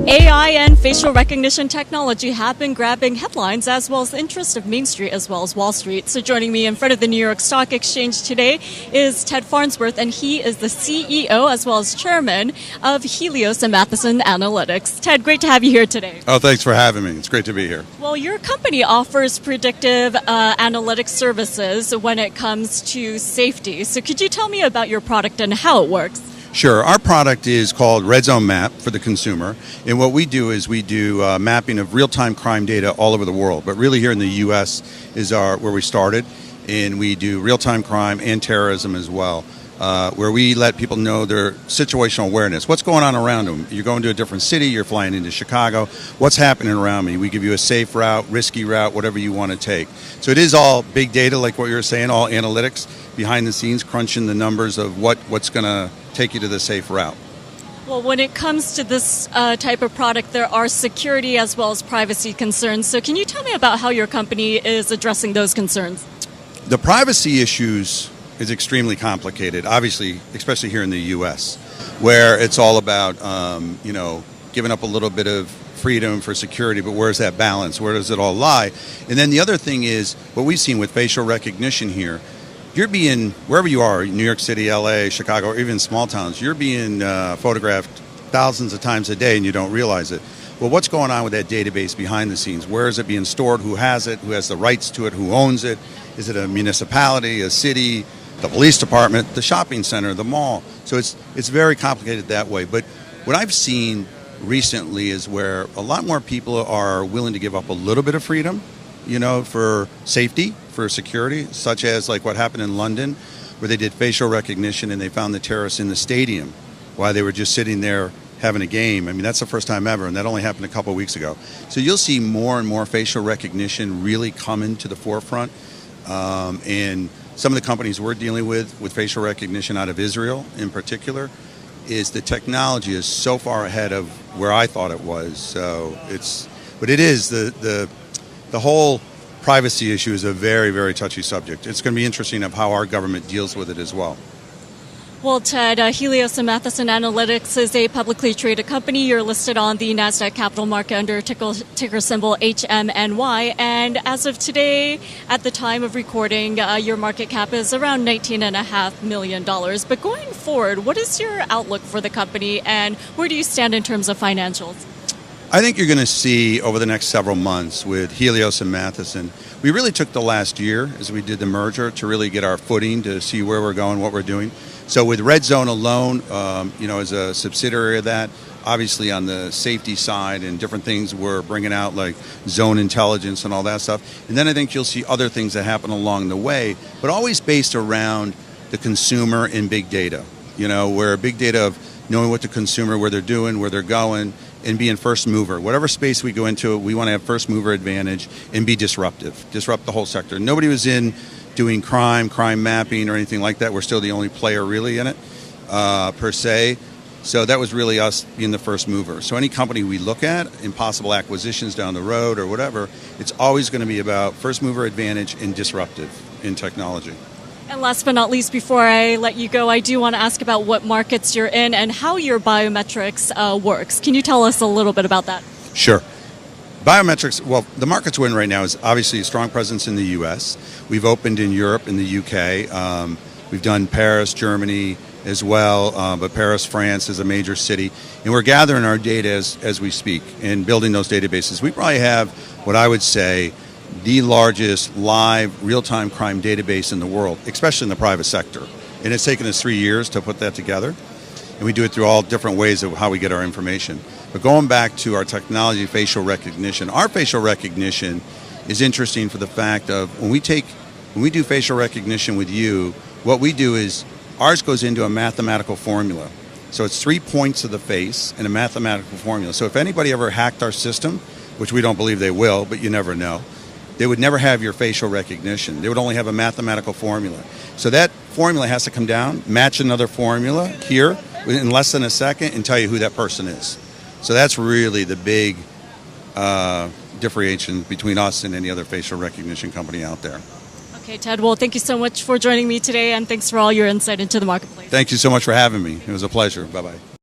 AI and facial recognition technology have been grabbing headlines as well as the interest of Main Street as well as Wall Street. So joining me in front of the New York Stock Exchange today is Ted Farnsworth, and he is the CEO as well as chairman of Helios and Matheson Analytics. Ted, great to have you here today. Oh, thanks for having me. It's great to be here. Well, your company offers predictive analytics services when it comes to safety. So could you tell me about your product and how it works? Sure. Our product is called Red Zone Map for the consumer. And what we do is we do mapping of real-time crime data all over the world. But really here in the U.S. is where we started. And we do real-time crime and terrorism as well, where we let people know their situational awareness. What's going on around them? You're going to a different city. You're flying into Chicago. What's happening around me? We give you a safe route, risky route, whatever you want to take. So it is all big data, like what you were saying, all analytics behind the scenes, crunching the numbers of what's going to take you to the safe route. Well, when it comes to this type of product, there are security as well as privacy concerns. So can you tell me about how your company is addressing those concerns? The privacy issues is extremely complicated, obviously, especially here in the U.S., where it's all about, giving up a little bit of freedom for security, but where's that balance? Where does it all lie? And then the other thing is, what we've seen with facial recognition here, you're being, wherever you are, New York City, LA, Chicago, or even small towns, you're being photographed thousands of times a day and you don't realize it. Well, what's going on with that database behind the scenes? Where is it being stored? Who has it? Who has the rights to it? Who owns it? Is it a municipality, a city, the police department, the shopping center, the mall? So it's very complicated that way. But what I've seen recently is where a lot more people are willing to give up a little bit of freedom, for safety, for security, such as like what happened in London, where they did facial recognition and they found the terrorists in the stadium while they were just sitting there having a game. I mean, that's the first time ever, and that only happened a couple of weeks ago. So you'll see more and more facial recognition really coming to the forefront. And some of the companies we're dealing with facial recognition out of Israel in particular, is the technology is so far ahead of where I thought it was. So but it is the whole privacy issue is a very, very touchy subject. It's going to be interesting of how our government deals with it as well. Well, Ted, Helios and Matheson Analytics is a publicly traded company. You're listed on the NASDAQ capital market under ticker symbol HMNY. And as of today, at the time of recording, your market cap is around $19.5 million. But going forward, what is your outlook for the company and where do you stand in terms of financials? I think you're going to see over the next several months with Helios and Matheson, we really took the last year as we did the merger to really get our footing to see where we're going, what we're doing. So with Red Zone alone, as a subsidiary of that, obviously on the safety side and different things we're bringing out like zone intelligence and all that stuff. And then I think you'll see other things that happen along the way, but always based around the consumer and big data, where big data of knowing what the consumer, where they're doing, where they're going, and being first mover. Whatever space we go into, we want to have first mover advantage and be disruptive, disrupt the whole sector. Nobody was in doing crime mapping or anything like that. We're still the only player really in it, per se. So that was really us being the first mover. So any company we look at, impossible acquisitions down the road or whatever, it's always going to be about first mover advantage and disruptive in technology. And last but not least, before I let you go, I do want to ask about what markets you're in and how your biometrics works. Can you tell us a little bit about that? Sure. Biometrics, well, the markets we're in right now is obviously a strong presence in the U.S. We've opened in Europe, in the U.K. We've done Paris, Germany as well, but Paris, France is a major city. And we're gathering our data as we speak and building those databases. We probably have what I would say the largest live real-time crime database in the world, especially in the private sector. And it's taken us 3 years to put that together. And we do it through all different ways of how we get our information. But going back to our technology, facial recognition, our facial recognition is interesting for the fact of when we do facial recognition with you, what we do is ours goes into a mathematical formula. So it's 3 points of the face in a mathematical formula. So if anybody ever hacked our system, which we don't believe they will, but you never know, they would never have your facial recognition. They would only have a mathematical formula. So that formula has to come down, match another formula here in less than a second and tell you who that person is. So that's really the big differentiation between us and any other facial recognition company out there. Okay, Ted, well, thank you so much for joining me today, and thanks for all your insight into the marketplace. Thank you so much for having me. It was a pleasure. Bye-bye.